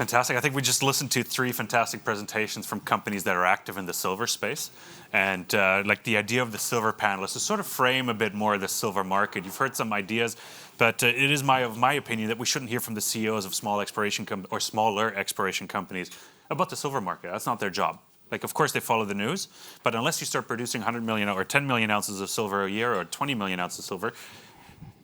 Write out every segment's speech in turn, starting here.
Fantastic. I think we just listened to 3 fantastic presentations from companies that are active in the silver space. And like the idea of the silver panel is to sort of frame a bit more the silver market. You've heard some ideas, but it is my opinion that we shouldn't hear from the CEOs of smaller exploration companies about the silver market. That's not their job. Like, of course, they follow the news, but unless you start producing 100 million or 10 million ounces of silver a year or 20 million ounces of silver,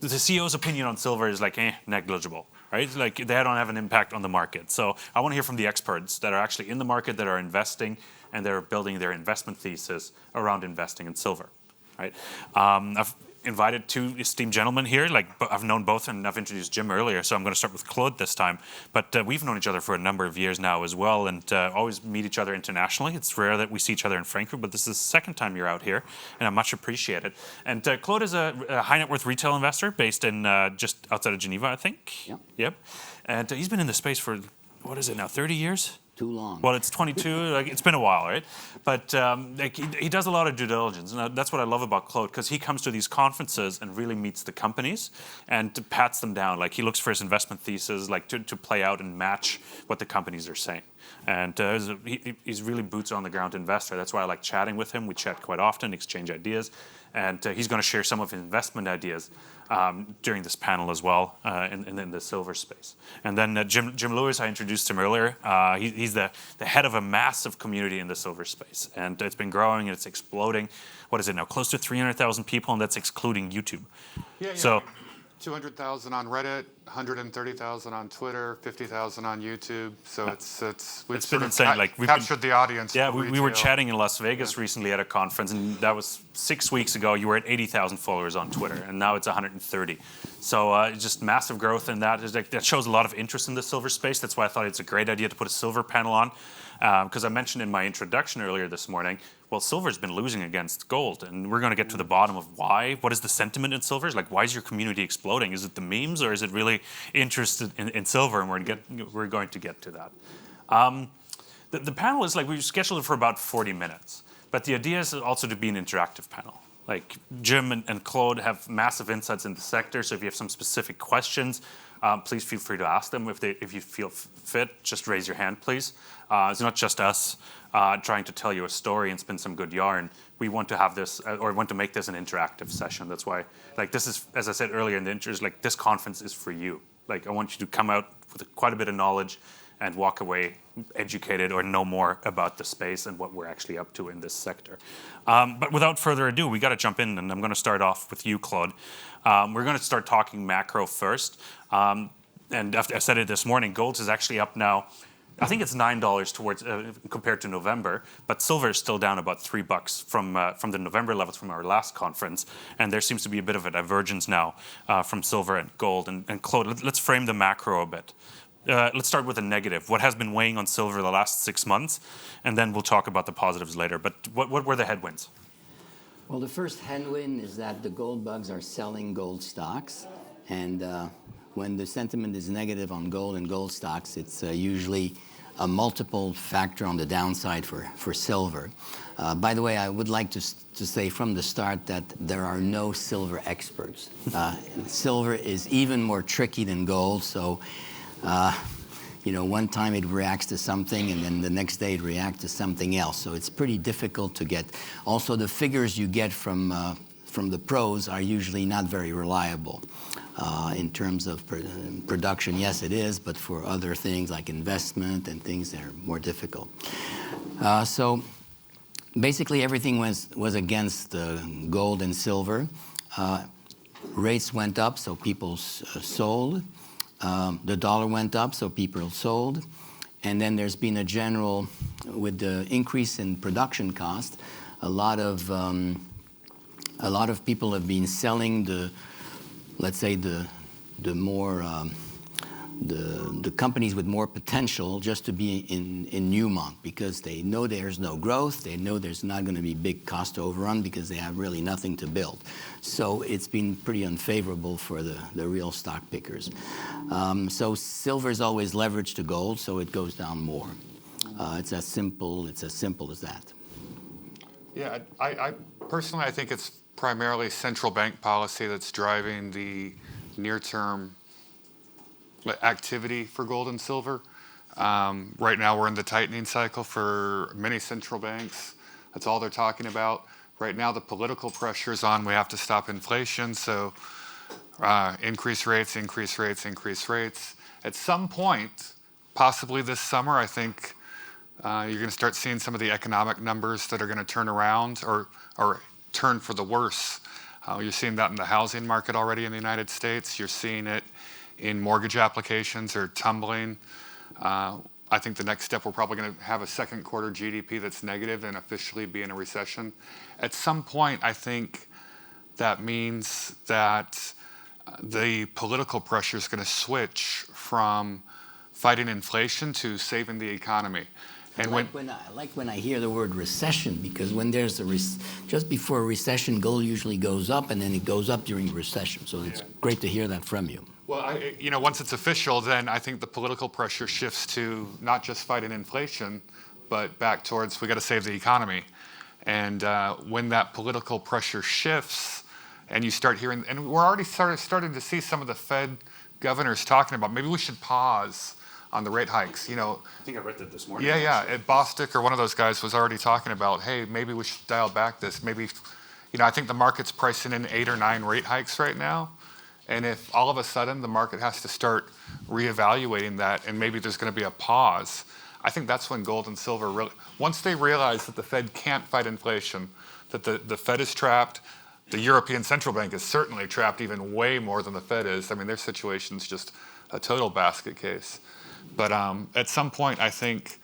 the CEO's opinion on silver is like, negligible, right? Like, they don't have an impact on the market. So I want to hear from the experts that are actually in the market, that are investing, and they're building their investment thesis around investing in silver, right? I've invited 2 esteemed gentlemen here. Like, I've known both, and I've introduced Jim earlier, so I'm going to start with Claude this time. But we've known each other for a number of years now as well, and always meet each other internationally. It's rare that we see each other in Frankfurt, but this is the second time you're out here, and I much appreciate it. And Claude is a high net worth retail investor based in just outside of Geneva, I think. Yep. And he's been in the space for, what is it now, 30 years? Too long. Well, it's 22. Like, it's been a while, right? But like he does a lot of due diligence, and that's what I love about Claude, because he comes to these conferences and really meets the companies and pats them down. Like, he looks for his investment thesis, like to play out and match what the companies are saying. And he's really boots on the ground investor. That's why I like chatting with him. We chat quite often, exchange ideas, and he's going to share some of his investment ideas during this panel as well in the silver space. And then Jim Lewis, I introduced him earlier. He's the head of a massive community in the silver space, and it's been growing and it's exploding. What is it now? Close to 300,000 people, and that's excluding YouTube. Yeah. So 200,000 on Reddit, 130,000 on Twitter, 50,000 on YouTube. So it's been insane. Like, we've captured the audience. Yeah, we were chatting in Las Vegas recently at a conference, and that was 6 weeks ago. You were at 80,000 followers on Twitter, and now it's 130. So just massive growth in that. That shows a lot of interest in the silver space. That's why I thought it's a great idea to put a silver panel on, because I mentioned in my introduction earlier this morning, well, silver's been losing against gold, and we're going to get to the bottom of why. What is the sentiment in silver? Like, why is your community exploding? Is it the memes, or is it really interested in silver? And we're going to get to that. The panel is like, we've scheduled it for about 40 minutes, but the idea is also to be an interactive panel. Like, Jim and Claude have massive insights in the sector, so if you have some specific questions, please feel free to ask them. If you feel fit, just raise your hand, please. It's not just us trying to tell you a story and spin some good yarn. We want to have this, or want to make this an interactive session. That's why, like, this is, as I said earlier in the intro, like, this conference is for you. Like, I want you to come out with quite a bit of knowledge and walk away educated or know more about the space and what we're actually up to in this sector. But without further ado, we got to jump in, and I'm going to start off with you, Claude. We're going to start talking macro first. And I said it this morning, gold is actually up now. I think it's $9 towards compared to November, but silver is still down about $3 from the November levels from our last conference, and there seems to be a bit of a divergence now from silver and gold. And Claude, let's frame the macro a bit. Let's start with a negative. What has been weighing on silver the last 6 months, and then we'll talk about the positives later. But what were the headwinds? Well, the first headwind is that the gold bugs are selling gold stocks, and when the sentiment is negative on gold and gold stocks, it's usually a multiple factor on the downside for silver. By the way, I would like to say from the start that there are no silver experts. Silver is even more tricky than gold, so one time it reacts to something, and then the next day it reacts to something else. So it's pretty difficult to get. Also, the figures you get from the pros are usually not very reliable. In terms of production, yes, it is, but for other things like investment and things that are more difficult. So basically everything was against gold and silver. Rates went up, so people sold. The dollar went up, so people sold. And then there's been a general, with the increase in production cost, a lot of people have been selling let's say the companies with more potential just to be in Newmont, because they know there's no growth, they know there's not going to be big cost overrun because they have really nothing to build. So it's been pretty unfavorable for the real stock pickers. So silver is always leveraged to gold, so it goes down more. It's as simple as that. Yeah, I personally, I think it's primarily central bank policy that's driving the near-term activity for gold and silver. Right now, we're in the tightening cycle for many central banks. That's all they're talking about. Right now, the political pressure is on. We have to stop inflation. So increase rates, increase rates, increase rates. At some point, possibly this summer, I think you're going to start seeing some of the economic numbers that are going to turn around or turn for the worse. You're seeing that in the housing market already in the United States. You're seeing it in mortgage applications are tumbling. I think the next step, we're probably going to have a second quarter GDP that's negative and officially be in a recession. At some point, I think that means that the political pressure is going to switch from fighting inflation to saving the economy. And I like when I hear the word recession, because when there's just before a recession, gold usually goes up, and then it goes up during a recession. So it's great to hear that from you. Well, once it's official, then I think the political pressure shifts to not just fighting inflation, but back towards we got to save the economy. And when that political pressure shifts, and you start hearing, and we're already starting to see some of the Fed governors talking about maybe we should pause on the rate hikes. I think I read that this morning. Yeah. Bostic or one of those guys was already talking about, hey, maybe we should dial back this. Maybe, I think the market's pricing in 8 or 9 rate hikes right now. And if all of a sudden the market has to start reevaluating that, and maybe there's going to be a pause, I think that's when gold and silver really, once they realize that the Fed can't fight inflation, that the Fed is trapped, the European Central Bank is certainly trapped even way more than the Fed is. I mean, their situation's just a total basket case. But at some point, I think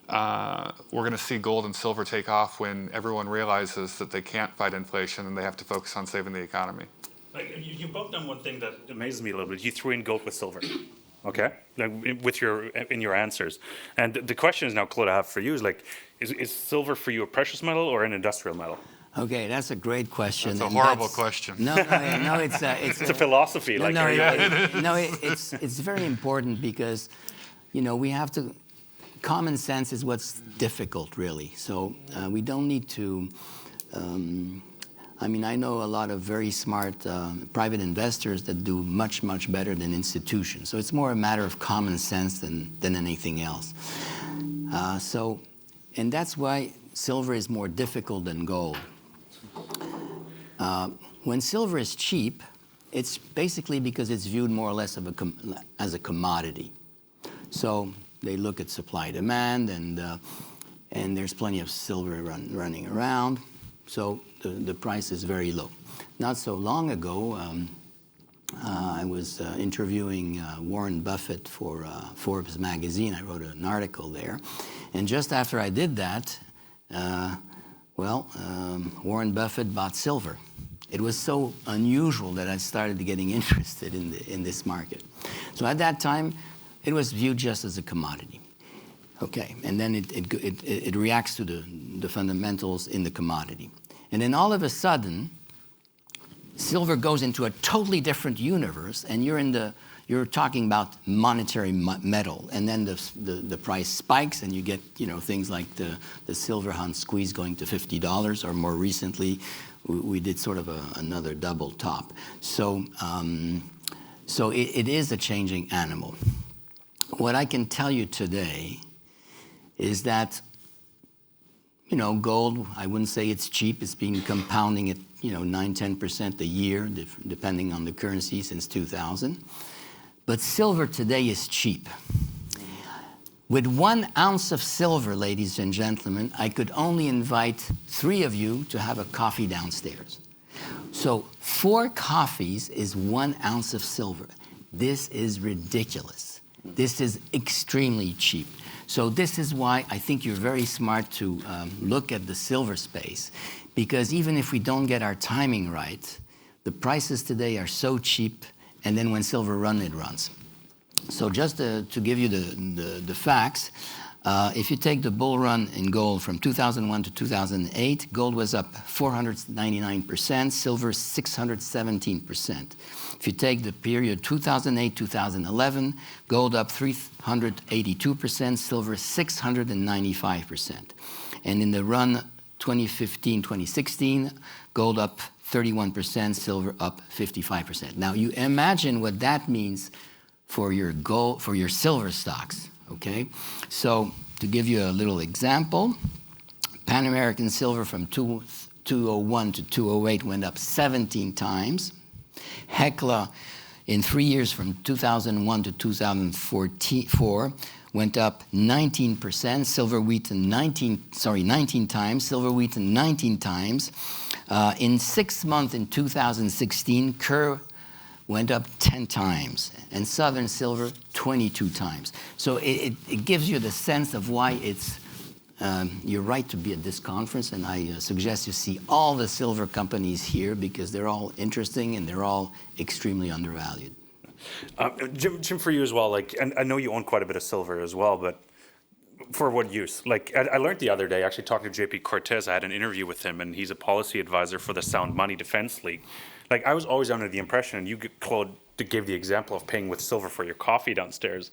we're going to see gold and silver take off when everyone realizes that they can't fight inflation and they have to focus on saving the economy. You both done one thing that amazes me a little bit. You threw in gold with silver, okay? In your answers. And the question is now, Claude, I have for you is silver for you a precious metal or an industrial metal? Okay, that's a great question. That's a horrible question. No, it's a philosophy. It's very important because, we have to. Common sense is what's difficult, really. So we don't need to. I know a lot of very smart private investors that do much, much better than institutions. So it's more a matter of common sense than anything else. And that's why silver is more difficult than gold. When silver is cheap, it's basically because it's viewed more or less as a commodity. So they look at supply demand, and there's plenty of silver running around. So the price is very low. Not so long ago, I was interviewing Warren Buffett for Forbes magazine. I wrote an article there. And just after I did that, Warren Buffett bought silver. It was so unusual that I started getting interested in this market. So at that time, it was viewed just as a commodity. Okay, and then it reacts to the fundamentals in the commodity. And then all of a sudden, silver goes into a totally different universe, and you're talking about monetary metal, and then the price spikes, and you get things like the silver hunt squeeze going to $50, or more recently, we did sort of another double top. So it is a changing animal. What I can tell you today is that gold, I wouldn't say it's cheap. It's been compounding at 9-10% a year, depending on the currency, since 2000. But silver today is cheap. With 1 ounce of silver, ladies and gentlemen, I could only invite 3 of you to have a coffee downstairs. So 4 coffees is 1 ounce of silver. This is ridiculous. This is extremely cheap. So this is why I think you're very smart to look at the silver space, because even if we don't get our timing right, the prices today are so cheap, and then when silver runs, it runs. So just to give you the facts, if you take the bull run in gold from 2001 to 2008, gold was up 499%, silver 617%. If you take the period 2008-2011, gold up 382%, silver 695%. And in the run 2015-2016, gold up 31%, silver up 55%. Now you imagine what that means for your silver stocks. Okay, so to give you a little example, Pan American Silver from 2001 to 2008 went up 17 times. Hecla in 3 years from 2001 to 2004 went up 19%. Silver Wheaton 19 times. Silver Wheaton 19 times. In 6 months in 2016, Kerr went up 10 times, and Southern Silver 22 times. So it gives you the sense of why it's you're right to be at this conference, and I suggest you see all the silver companies here because they're all interesting and they're all extremely undervalued. Jim, for you as well, and I know you own quite a bit of silver as well, but for what use? I learned the other day, actually talking to JP Cortez, I had an interview with him, and he's a policy advisor for the Sound Money Defense League. I was always under the impression, and you, Claude, gave the example of paying with silver for your coffee downstairs.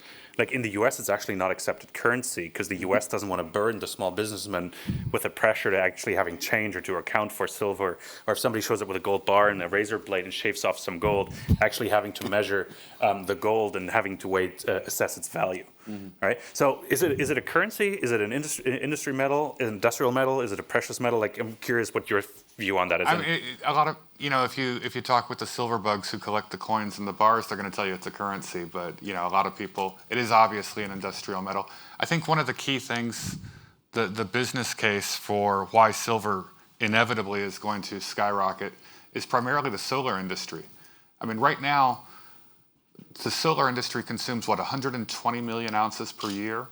In the US, it's actually not accepted currency because the US doesn't want to burden the small businessman with the pressure to actually having change or to account for silver. Or if somebody shows up with a gold bar and a razor blade and shaves off some gold, actually having to measure the gold and having to assess its value. Mm-hmm. Right? So is it a currency? Is it an industry metal, an industrial metal? Is it a precious metal? I'm curious what your view on that is. I mean, a lot of, if you talk with the silver bugs who collect the coins and the bars, they're going to tell you it's a currency. But, a lot of people, it is obviously an industrial metal. I think one of the key things, the business case for why silver inevitably is going to skyrocket is primarily the solar industry. I mean, right now, the solar industry consumes, 120 million ounces per year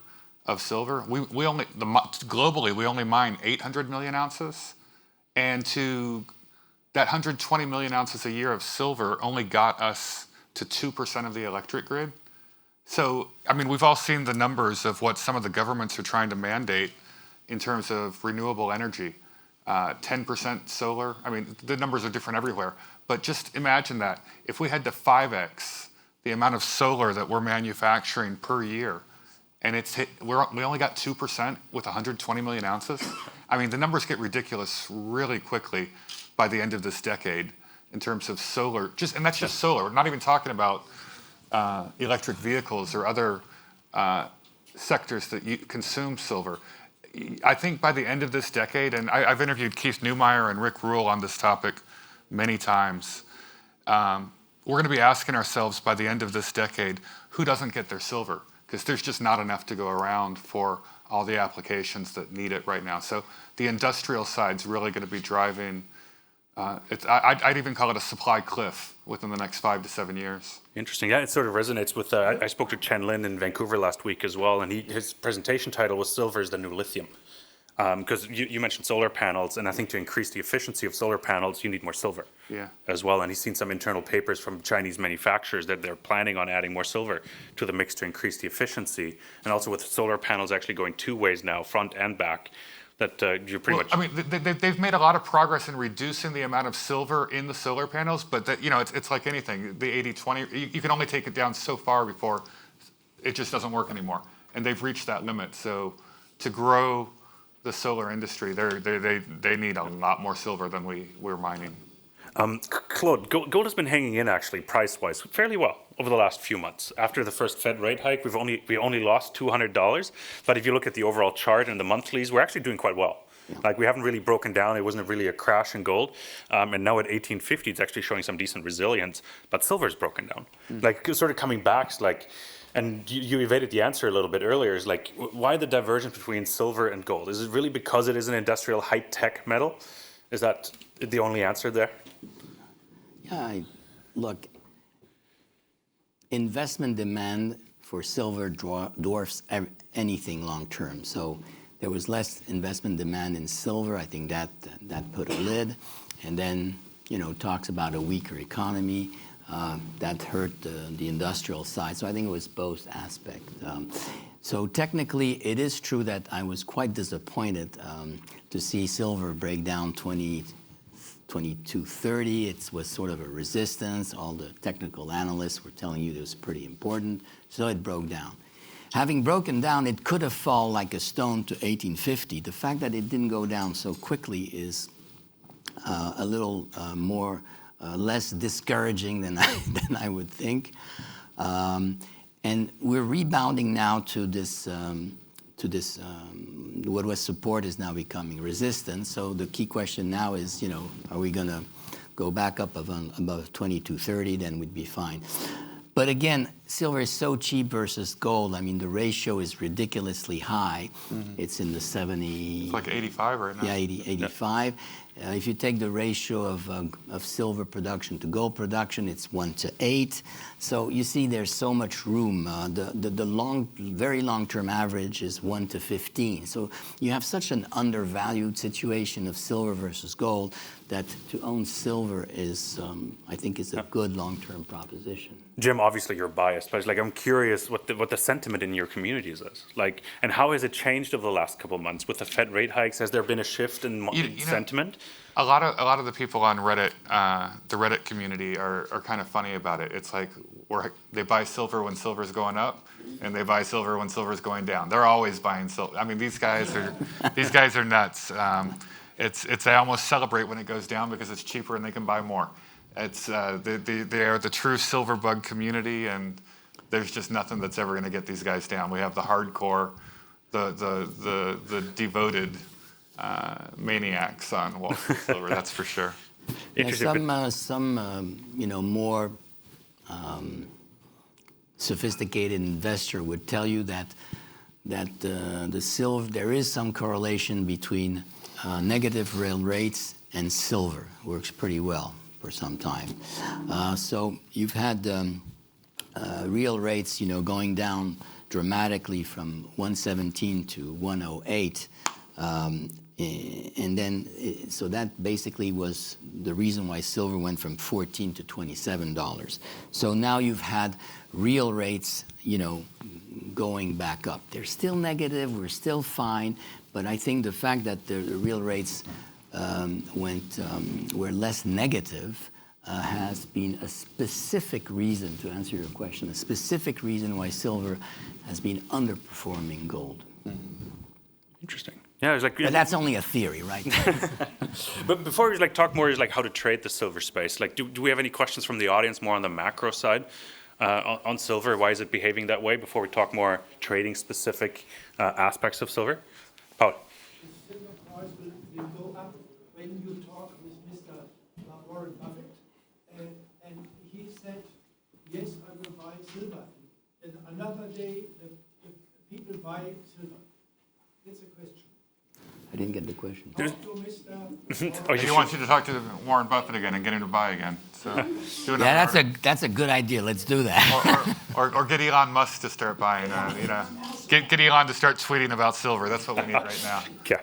of silver. Globally, we only mine 800 million ounces. And that 120 million ounces a year of silver only got us to 2% of the electric grid. So, I mean, we've all seen the numbers of what some of the governments are trying to mandate in terms of renewable energy. 10% solar. I mean, the numbers are different everywhere. But just imagine that. If we had to 5x the amount of solar that we're manufacturing per year, and we only got 2% with 120 million ounces. I mean, the numbers get ridiculous really quickly by the end of this decade in terms of solar. And that's just solar. We're not even talking about electric vehicles or other sectors that consume silver. I think by the end of this decade, and I've interviewed Keith Neumeyer and Rick Rule on this topic many times, we're going to be asking ourselves by the end of this decade, who doesn't get their silver? Because there's just not enough to go around for all the applications that need it right now. So the industrial side's really going to be driving, I'd even call it a supply cliff within the next 5 to 7 years. Interesting. Yeah, it sort of resonates with, I spoke to Chen Lin in Vancouver last week as well, and his presentation title was Silver is the New Lithium. Because you mentioned solar panels, and I think to increase the efficiency of solar panels, you need more silver as well. And he's seen some internal papers from Chinese manufacturers that they're planning on adding more silver to the mix to increase the efficiency. And also with solar panels actually going two ways now, front and back, that you're pretty much... I mean, they've made a lot of progress in reducing the amount of silver in the solar panels, but it's like anything. The 80-20, you can only take it down so far before it just doesn't work anymore. And they've reached that limit. So to grow the solar industry, they need a lot more silver than we're mining. Claude, gold has been hanging in actually price-wise fairly well over the last few months. After the first Fed rate hike, we only lost $200, but if you look at the overall chart and the monthlies, we're actually doing quite well. Yeah. We haven't really broken down. It wasn't really a crash in gold, and now at 1850, it's actually showing some decent resilience. But silver's broken down, sort of coming back, And you evaded the answer a little bit earlier, is why the divergence between silver and gold? Is it really because it is an industrial high-tech metal? Is that the only answer there? Yeah, look, investment demand for silver dwarfs anything long-term. So there was less investment demand in silver. I think that put a lid. And then, talks about a weaker economy. That hurt the industrial side. So I think it was both aspects. So technically, it is true that I was quite disappointed to see silver break down 22.30. It was sort of a resistance. All the technical analysts were telling you it was pretty important. So it broke down. Having broken down, it could have fallen like a stone to 1850. The fact that it didn't go down so quickly is a little less discouraging than I would think. And we're rebounding now to this, what was support is now becoming resistance. So the key question now is, are we going to go back up above 22.30? Then we'd be fine. But again, silver is so cheap versus gold. I mean, the ratio is ridiculously high. Mm-hmm. It's in the 70. It's like 85 right now. Yeah, 85. If you take the ratio of silver production to gold production, it's 1:8. So you see, there's so much room. The very long-term average is 1:15. So you have such an undervalued situation of silver versus gold that to own silver is, I think, is a good long-term proposition. Jim, obviously you're biased, but I'm curious what the sentiment in your communities is like, and how has it changed over the last couple of months with the Fed rate hikes? Has there been a shift in sentiment? A lot of the people on Reddit, the Reddit community, are kind of funny about it. It's like they buy silver when silver's going up, and they buy silver when silver's going down. They're always buying silver. I mean, these guys are nuts. They almost celebrate when it goes down because it's cheaper and they can buy more. It's they are the true silver bug community, and there's just nothing that's ever going to get these guys down. We have the hardcore, the devoted maniacs on Wall Street Silver. That's for sure. Some more sophisticated investor would tell you that the silver, there is some correlation between negative real rates and silver. Works pretty well for some time. So you've had real rates, going down dramatically from 117 to 108. And then, so that basically was the reason why silver went from $14 to $27. So now you've had real rates, going back up. They're still negative, we're still fine, but I think the fact that the real rates were less negative has been a specific reason, to answer your question, a specific reason why silver has been underperforming gold. Interesting. Yeah, it's like, but that's only a theory, right? But before we talk more, how to trade the silver space. Do we have any questions from the audience more on the macro side on silver? Why is it behaving that way? Before we talk more trading specific aspects of silver, Paul. The silver price will go up when you talk with Mr. Warren Buffett, and he said, "Yes, I will buy silver." And another day, the people buy silver. It's a question. I didn't get the question. Talk to Mr. He wants you to talk to Warren Buffett again and get him to buy again. So, that's a good idea. Let's do that. or get Elon Musk to start buying. Get Elon to start tweeting about silver. That's what we need right now. Okay.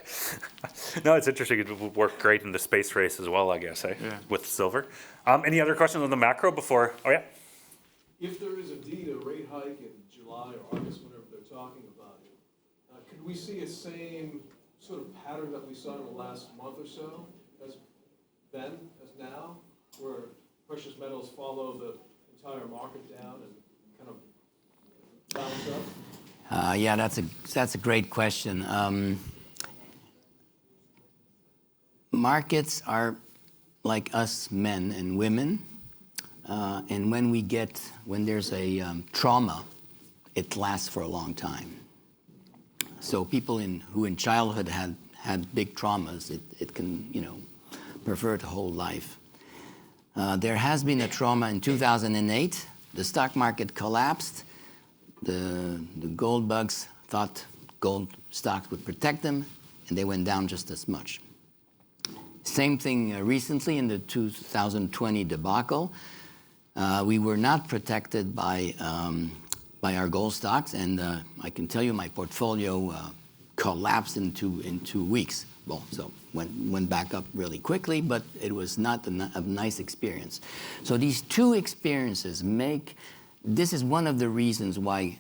No, it's interesting. It would work great in the space race as well, I guess, with silver. Any other questions on the macro before? Oh, yeah. If there is indeed a rate hike in July or August, whenever they're talking about it, could we see a same sort of pattern that we saw in the last month or so as now, where precious metals follow the entire market down and kind of balance up? Yeah, that's a great question. Markets are like us men and women, and when there's a trauma, it lasts for a long time. So people who in childhood had big traumas, it can pervert whole life. There has been a trauma in 2008. The stock market collapsed. The gold bugs thought gold stocks would protect them, and they went down just as much. Same thing recently in the 2020 debacle. We were not protected by our gold stocks, and I can tell you my portfolio collapsed in 2 weeks. Well, so went back up really quickly, but it was not a nice experience. So these two experiences this is one of the reasons why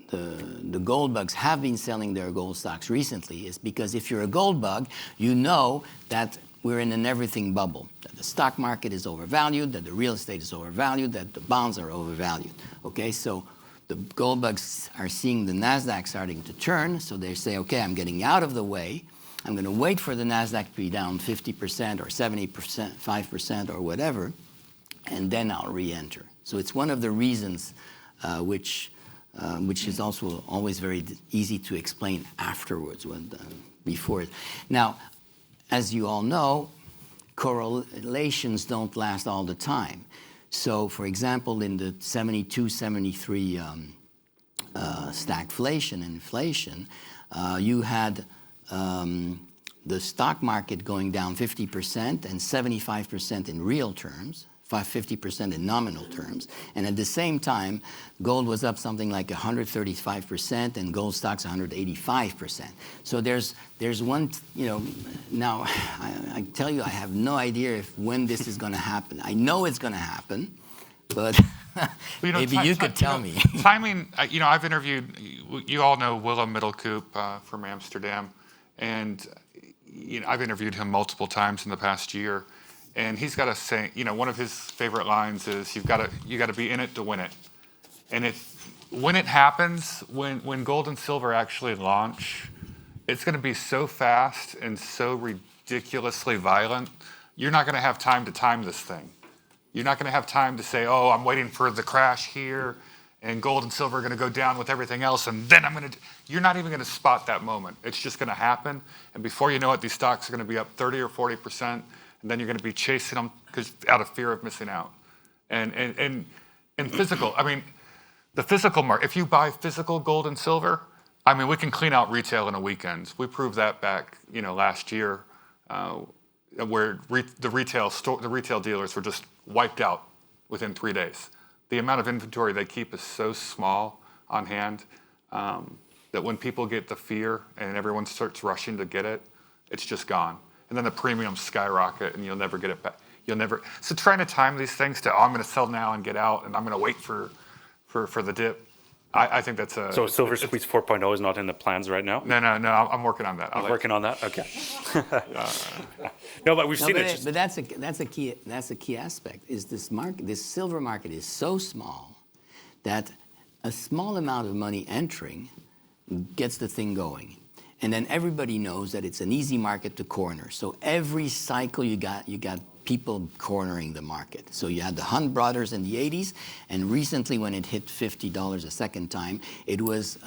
the gold bugs have been selling their gold stocks recently, is because if you're a gold bug, you know that we're in an everything bubble, that the stock market is overvalued, that the real estate is overvalued, that the bonds are overvalued. Okay, so the gold bugs are seeing the NASDAQ starting to turn, so they say, okay, I'm getting out of the way. I'm going to wait for the NASDAQ to be down 50% or 70%, 5% or whatever, and then I'll re-enter. So it's one of the reasons which is also always very easy to explain afterwards, before it. Now, as you all know, correlations don't last all the time. So, for example, in the 72, 73 stagflation and inflation, you had the stock market going down 50% and 75% in real terms, 50% in nominal terms. And at the same time, gold was up something like 135% and gold stocks 185%. So there's one, now I tell you, I have no idea when this is going to happen. I know it's going to happen, but maybe you could tell me. Timing, I've interviewed, you all know Willem Middelkoop from Amsterdam, and I've interviewed him multiple times in the past year. And he's got a saying, one of his favorite lines is, you got to be in it to win it. And when it happens, when gold and silver actually launch, it's going to be so fast and so ridiculously violent, you're not going to have time to time this thing. You're not going to have time to say, oh, I'm waiting for the crash here, and gold and silver are going to go down with everything else, and then you're not even going to spot that moment. It's just going to happen, and before you know it, these stocks are going to be up 30 or 40%, and then you're going to be chasing them out of fear of missing out. And physical, the physical market, if you buy physical gold and silver, we can clean out retail in a weekend. We proved that back, last year, where the retail dealers were just wiped out within 3 days. The amount of inventory they keep is so small on hand that when people get the fear and everyone starts rushing to get it, it's just gone. And then the premiums skyrocket, and you'll never get it back. So trying to time these things to, I'm going to sell now and get out, and I'm going to wait for the dip. I think that's a... So Silver Squeeze 4.0 is not in the plans right now? No, I'm working on that. I'm working on that? Okay. No, but we've seen it. But that's a key aspect, is this silver market is so small that a small amount of money entering gets the thing going. And then everybody knows that it's an easy market to corner. So every cycle you got people cornering the market. So you had the Hunt brothers in the 80s, and recently when it hit $50 a second time, it was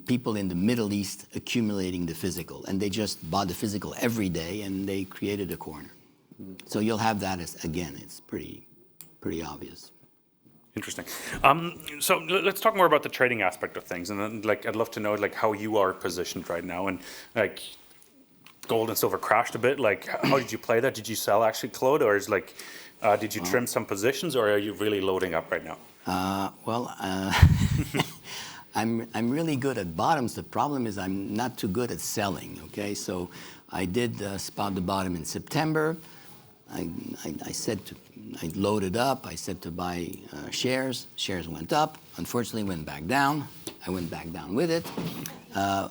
people in the Middle East accumulating the physical, and they just bought the physical every day, and they created a corner. So you'll have that again. It's pretty obvious. Interesting. So let's talk more about the trading aspect of things, and then I'd love to know how you are positioned right now, and gold and silver crashed a bit. How did you play that? Did you sell actually, Claude, or did you trim some positions, or are you really loading up right now? I'm really good at bottoms. The problem is I'm not too good at selling. Okay, so I did spot the bottom in September. I loaded up. I said to buy shares. Shares went up. Unfortunately, went back down. I went back down with it.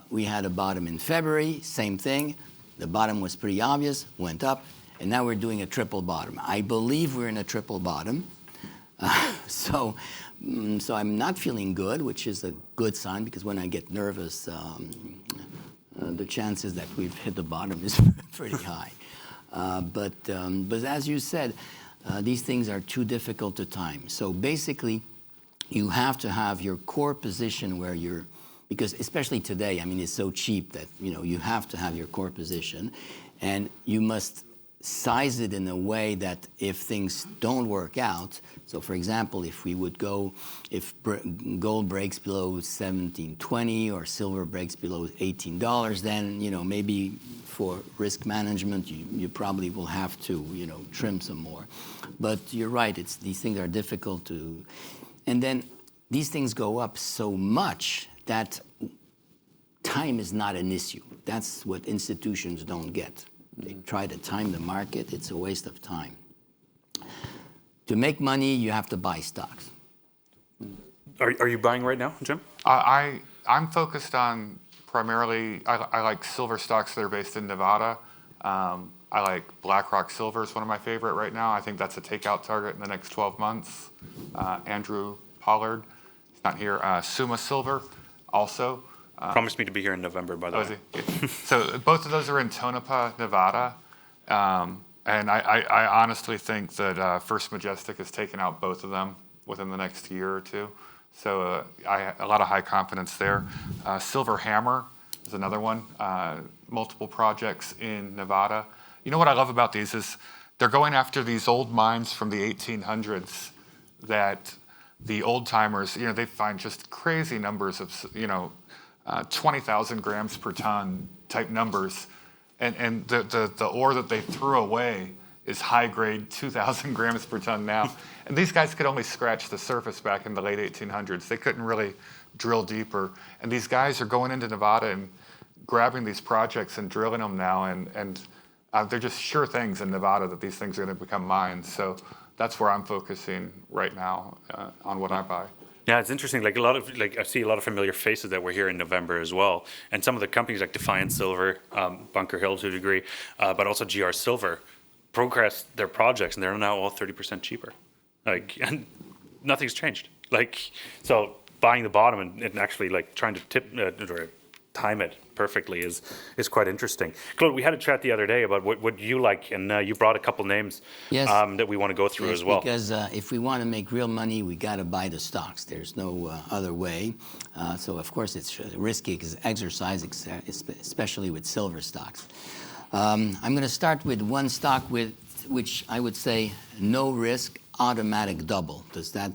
We had a bottom in February. Same thing. The bottom was pretty obvious. Went up, and now we're doing a triple bottom. I believe we're in a triple bottom. So I'm not feeling good, which is a good sign, because when I get nervous, the chances that we've hit the bottom is pretty high. But as you said, these things are too difficult to time. So basically, you have to have your core position where you're, because especially today, it's so cheap that you have to have your core position, and you must size it in a way that if things don't work out, so for example, if gold breaks below $17.20 or silver breaks below $18, then maybe for risk management you probably will have to trim some more. But you're right, these things are difficult to, and then these things go up so much that time is not an issue. That's what institutions don't get. They try to time the market. It's a waste of time. To make money, you have to buy stocks. Are you buying right now, Jim? I'm focused on primarily, I like silver stocks that are based in Nevada. I like BlackRock Silver is one of my favorite right now. I think that's a takeout target in the next 12 months. Andrew Pollard, he's not here. Suma Silver also. Promised me to be here in November, by the way. So both of those are in Tonopah, Nevada. And I honestly think that First Majestic has taken out both of them within the next year or two. So a lot of high confidence there. Silver Hammer is another one. Multiple projects in Nevada. You know what I love about these is they're going after these old mines from the 1800s that the old timers, they find just crazy numbers of, 20,000 grams per ton type numbers. And the ore that they threw away is high grade 2,000 grams per ton now. And these guys could only scratch the surface back in the late 1800s. They couldn't really drill deeper. And these guys are going into Nevada and grabbing these projects and drilling them now. And they're just sure things in Nevada that these things are going to become mines. So that's where I'm focusing right now on what I buy. Yeah, it's interesting. I see a lot of familiar faces that were here in November as well, and some of the companies like Defiant Silver, Bunker Hill to a degree, but also GR Silver, progressed their projects, and they're now all 30% cheaper. And nothing's changed. So buying the bottom and actually trying to time it perfectly is quite interesting. Claude, we had a chat the other day about what you like, and you brought a couple names that we want to go through as well. Because if we want to make real money, we got to buy the stocks. There's no other way. So of course it's a risky exercise, especially with silver stocks. I'm going to start with one stock which I would say no risk, automatic double. Is that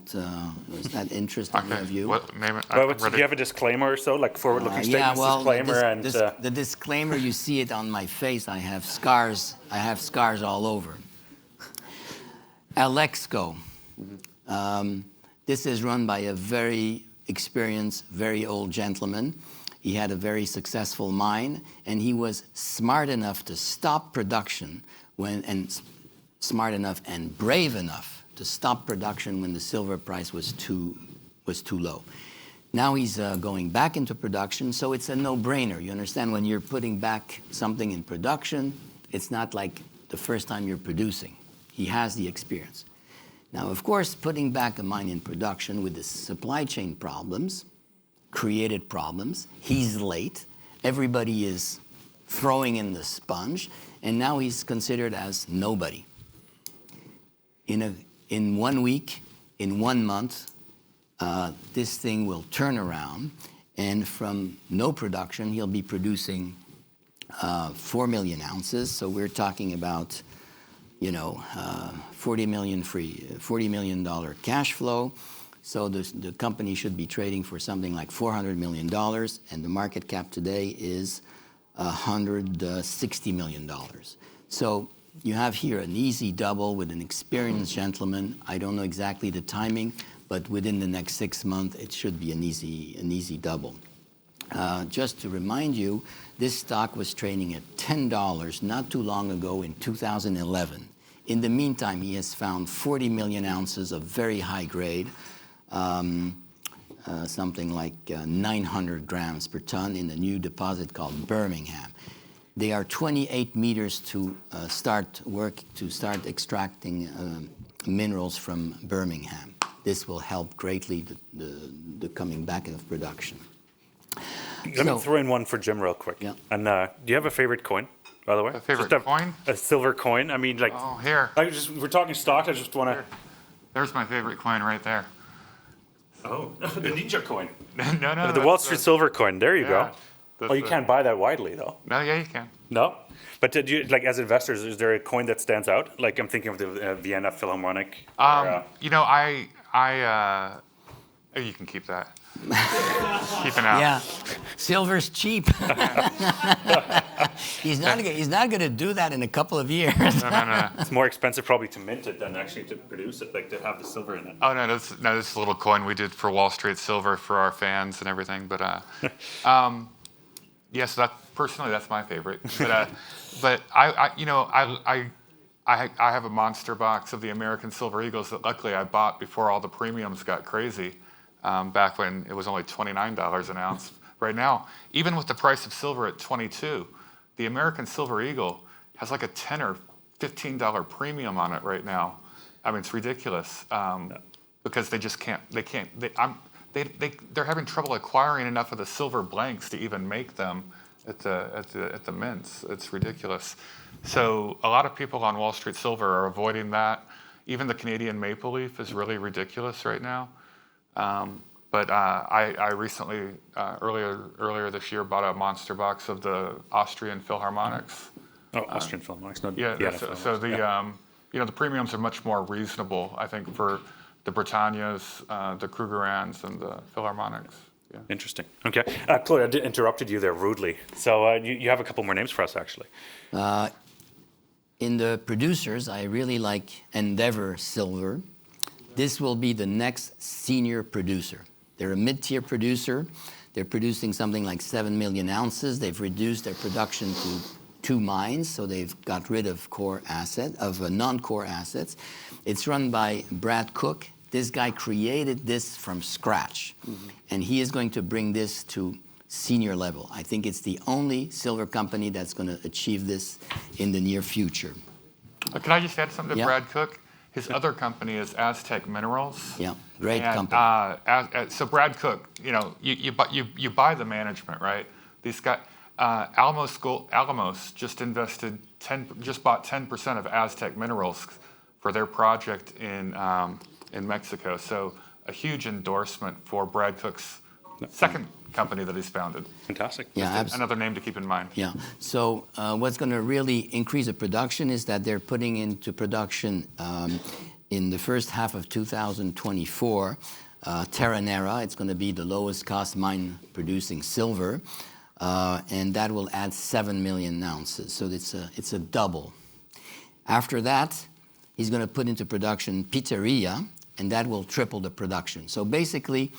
interest any of you? Do you have a disclaimer or so, like forward-looking statements, disclaimer, the disclaimer, you see it on my face. I have scars. I have scars all over. Alexco. This is run by a very experienced, very old gentleman. He had a very successful mine, and he was smart enough to stop production smart enough and brave enough to stop production when the silver price was too low. Now he's going back into production, so it's a no-brainer. You understand, when you're putting back something in production, it's not like the first time you're producing. He has the experience. Now, of course, putting back a mine in production with the supply chain problems created problems. He's late. Everybody is throwing in the sponge, and now he's considered as nobody. In 1 week, in 1 month, this thing will turn around, and from no production, he'll be producing 4 million ounces. So we're talking about, $40 million cash flow. So the company should be trading for something like $400 million, and the market cap today is $160 million. So you have here an easy double with an experienced gentleman. I don't know exactly the timing, but within the next 6 months, it should be an easy double. Just to remind you, this stock was trading at $10 not too long ago in 2011. In the meantime, he has found 40 million ounces of very high grade, something like 900 grams per ton in a new deposit called Birmingham. They are 28 meters to start extracting minerals from Birmingham. This will help greatly the coming back of production. Let me throw in one for Jim real quick. Yeah. And do you have a favorite coin, by the way? A favorite coin? A silver coin. I mean, Oh, here. we're talking stock. I just want to. There's my favorite coin right there. Oh, the ninja coin. No. The Wallstreet Silver coin. There you Yeah, go. Oh, you can't buy that widely though. No, yeah, you can. No, but do you, as investors, is there a coin that stands out? I'm thinking of the Vienna Philharmonic. You can keep that. Keep it out. Yeah, silver's cheap. He's not going to do that in a couple of years. No. It's more expensive probably to mint it than actually to produce it, to have the silver in it. Oh no, this is a little coin we did for Wallstreet Silver for our fans and everything. But yes, that's my favorite. But I have a monster box of the American Silver Eagles that luckily I bought before all the premiums got crazy, back when it was only $29 an ounce. Right now, even with the price of silver at 22, the American Silver Eagle has like a $10 or $15 premium on it right now. I mean, it's ridiculous, because they just can't. They're having trouble acquiring enough of the silver blanks to even make them. at the mints. It's ridiculous. So a lot of people on Wallstreet Silver are avoiding that. Even the Canadian maple leaf is really ridiculous right now. But I recently, earlier this year, bought a monster box of the Austrian Philharmonics. Oh, Austrian Philharmonics, not Yeah, Vienna so the the premiums are much more reasonable, I think, for the Britannias, the Krugerrands, and the Philharmonics. Yeah. Interesting. Okay. Claude, I interrupted you there rudely. So you have a couple more names for us, actually. In the producers, I really like Endeavor Silver. This will be the next senior producer. They're a mid-tier producer. They're producing something like 7 million ounces. They've reduced their production to 2 mines, so they've got rid of non-core assets. It's run by Brad Cook. This guy created this from scratch, and he is going to bring this to senior level. I think it's the only silver company that's going to achieve this in the near future. Can I just add something to Brad Cook? His other company is Aztec Minerals. Yeah, great company. So Brad Cook, you buy the management, right? These guys, Alamos just bought 10% of Aztec Minerals for their project in Mexico. So a huge endorsement for Brad Cook's second company that he's founded. Fantastic. Yeah, another name to keep in mind. Yeah. So what's going to really increase the production is that they're putting into production in the first half of 2024 Terranera. It's going to be the lowest cost mine producing silver, and that will add 7 million ounces. So it's a double. After that, he's going to put into production Pizzeria, and that will triple the production. So basically,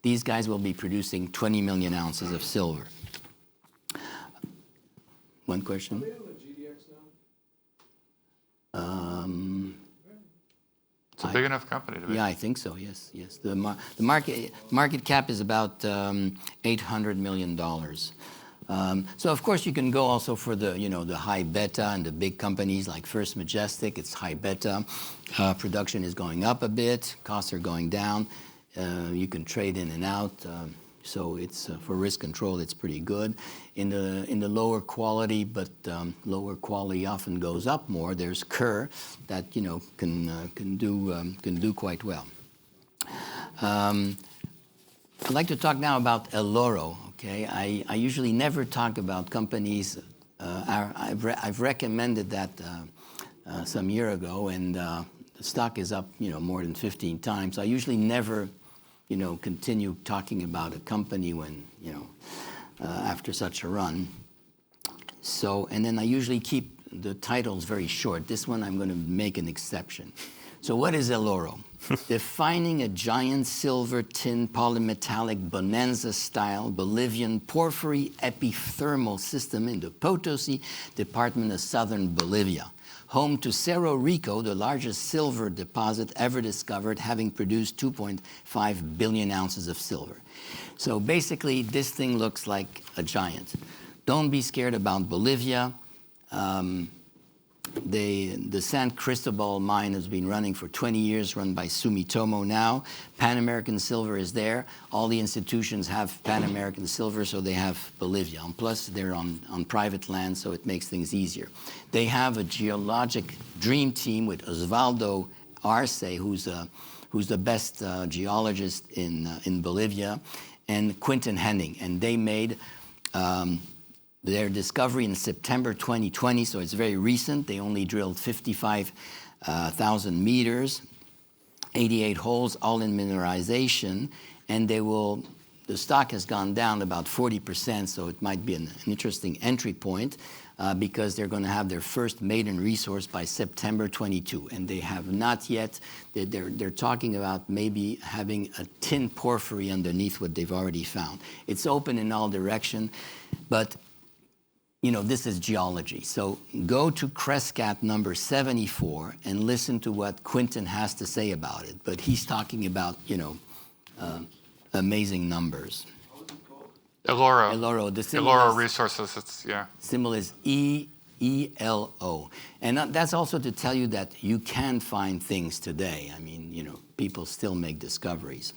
these guys will be producing 20 million ounces of silver. One question? Are they on the GDX now? It's a big enough company to be. Yeah, I think so. Yes. The market cap is about $800 million. So of course you can go also for the high beta and the big companies like First Majestic. It's high beta. Production is going up a bit. Costs are going down. You can trade in and out. So it's for risk control, it's pretty good. In the lower quality, but lower quality often goes up more. There's Kerr that can do quite well. I'd like to talk now about El Oro. Okay, I usually never talk about companies. I've recommended that some year ago, and the stock is up more than 15 times. I usually never continue talking about a company when, after such a run. So, and then I usually keep the titles very short. This one I'm going to make an exception. So what is El Oro? Defining a giant silver tin polymetallic bonanza-style Bolivian porphyry epithermal system in the Potosi department of southern Bolivia. Home to Cerro Rico, the largest silver deposit ever discovered, having produced 2.5 billion ounces of silver. So basically, this thing looks like a giant. Don't be scared about Bolivia. The San Cristobal mine has been running for 20 years, run by Sumitomo now. Pan American Silver is there. All the institutions have Pan American Silver, so they have Bolivia. And plus, they're on private land, so it makes things easier. They have a geologic dream team with Osvaldo Arce, who's the best geologist in Bolivia, and Quinton Henning. And they made their discovery in September 2020, so it's very recent. They only drilled 55,000 meters, 88 holes, all in mineralization, and the stock has gone down about 40%, so it might be an interesting entry point because they're going to have their first maiden resource by September 22, and they have not yet. They're talking about maybe having a tin porphyry underneath what they've already found. It's open in all directions, but this is geology. So go to Crescat number 74 and listen to what Quinton has to say about it. But he's talking about, amazing numbers. El Oro. El Oro. The symbol El Oro is, Resources. Symbol is ELO. And that's also to tell you that you can find things today. I mean, people still make discoveries.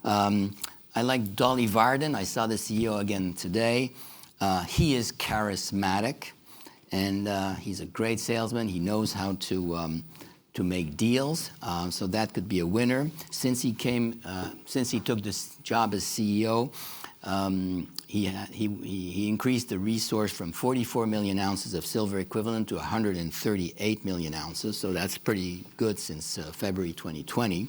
I like Dolly Varden. I saw the CEO again today. He is charismatic, and he's a great salesman. He knows how to make deals, so that could be a winner. Since he took this job as CEO, he increased the resource from 44 million ounces of silver equivalent to 138 million ounces, so that's pretty good since February 2020.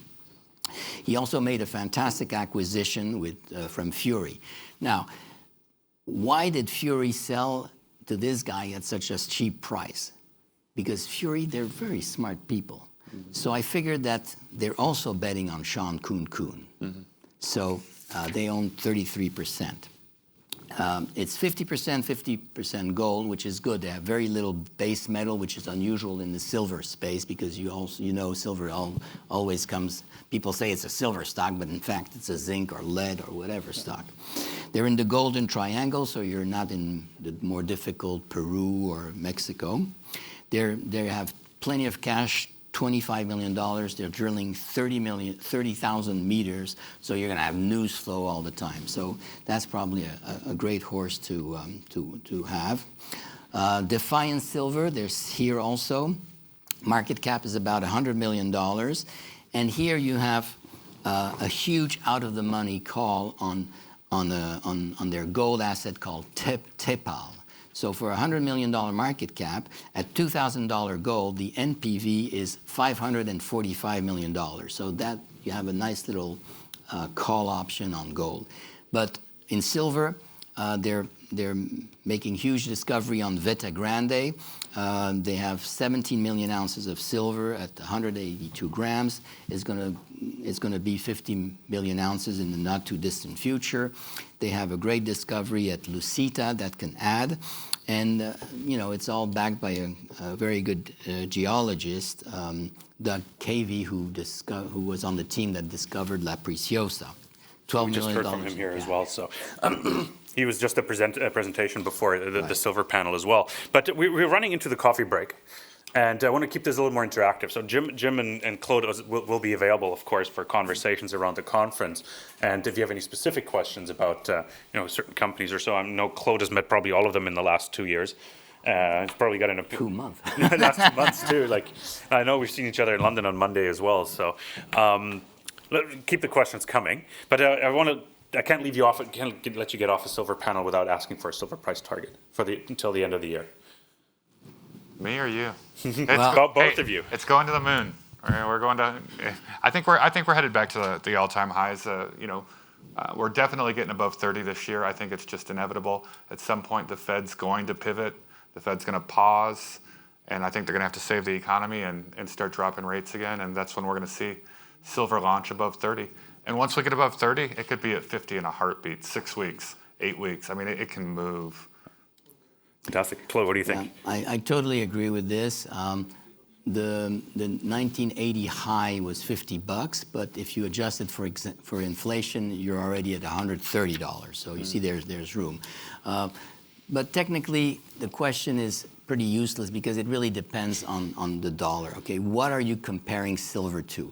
He also made a fantastic acquisition from Fury. Now, why did Fury sell to this guy at such a cheap price? Because Fury, they're very smart people. So I figured that they're also betting on Sean Kuhn. So they own 33%. It's 50%, 50% gold, which is good. They have very little base metal, which is unusual in the silver space because silver always comes. People say it's a silver stock, but in fact it's a zinc or lead or whatever stock. They're in the Golden Triangle, so you're not in the more difficult Peru or Mexico. They have plenty of cash, $25 million. They're drilling 30,000 meters, so you're going to have news flow all the time. So that's probably a great horse to have. Defiant Silver, they're here also. Market cap is about $100 million. And here you have a huge out-of-the-money call on their gold asset called Tepal. So for a $100 million market cap, at $2,000 gold, the NPV is $545 million. So that you have a nice little call option on gold. But in silver, they're making huge discovery on Veta Grande. They have 17 million ounces of silver at 182 grams. It's going to be 50 million ounces in the not too distant future. They have a great discovery at Lucita that can add. And, it's all backed by a very good geologist, Doug Cavey, who was on the team that discovered La Preciosa. $12 million. We just heard from him here as well. So he was just a presentation before the silver panel as well. But we're running into the coffee break. And I want to keep this a little more interactive. So Jim and Claude will be available, of course, for conversations around the conference. And if you have any specific questions about certain companies or so, I know Claude has met probably all of them in the last 2 years. He's probably got an 2 months. last 2 months too. Like I know we've seen each other in London on Monday as well. So keep the questions coming. But I can't leave you off. I can't let you get off a silver panel without asking for a silver price target until the end of the year. Me or you? Both of you. It's going to the moon. We're going to. I think we're headed back to the all-time highs. We're definitely getting above 30 this year. I think it's just inevitable. At some point, the Fed's going to pivot. The Fed's going to pause, and I think they're going to have to save the economy and start dropping rates again. And that's when we're going to see silver launch above 30. And once we get above 30, it could be at 50 in a heartbeat. 6 weeks, 8 weeks. I mean, it can move. Fantastic. Claude, what do you think? I totally agree with this. The 1980 high was $50, but if you adjust it for inflation, you're already at $130. So you see there's room. But technically, the question is pretty useless because it really depends on the dollar. Okay, what are you comparing silver to?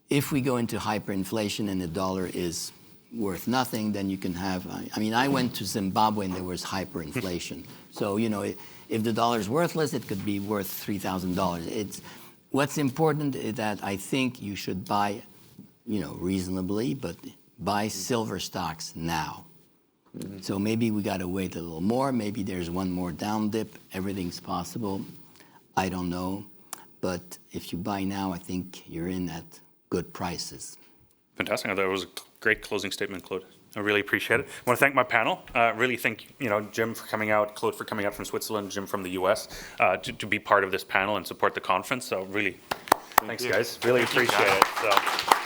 If we go into hyperinflation and the dollar is worth nothing, then you can have. I went to Zimbabwe and there was hyperinflation. So if the dollar is worthless, it could be worth $3,000. What's important is that I think you should buy, reasonably, but buy silver stocks now. Mm-hmm. So maybe we got to wait a little more. Maybe there's one more down dip. Everything's possible. I don't know. But if you buy now, I think you're in at good prices. Fantastic. That was a great closing statement, Claude. I really appreciate it. I want to thank my panel. Really thank Jim for coming out, Claude for coming out from Switzerland, Jim from the US, to be part of this panel and support the conference. So really, thanks guys. Really appreciate it. So.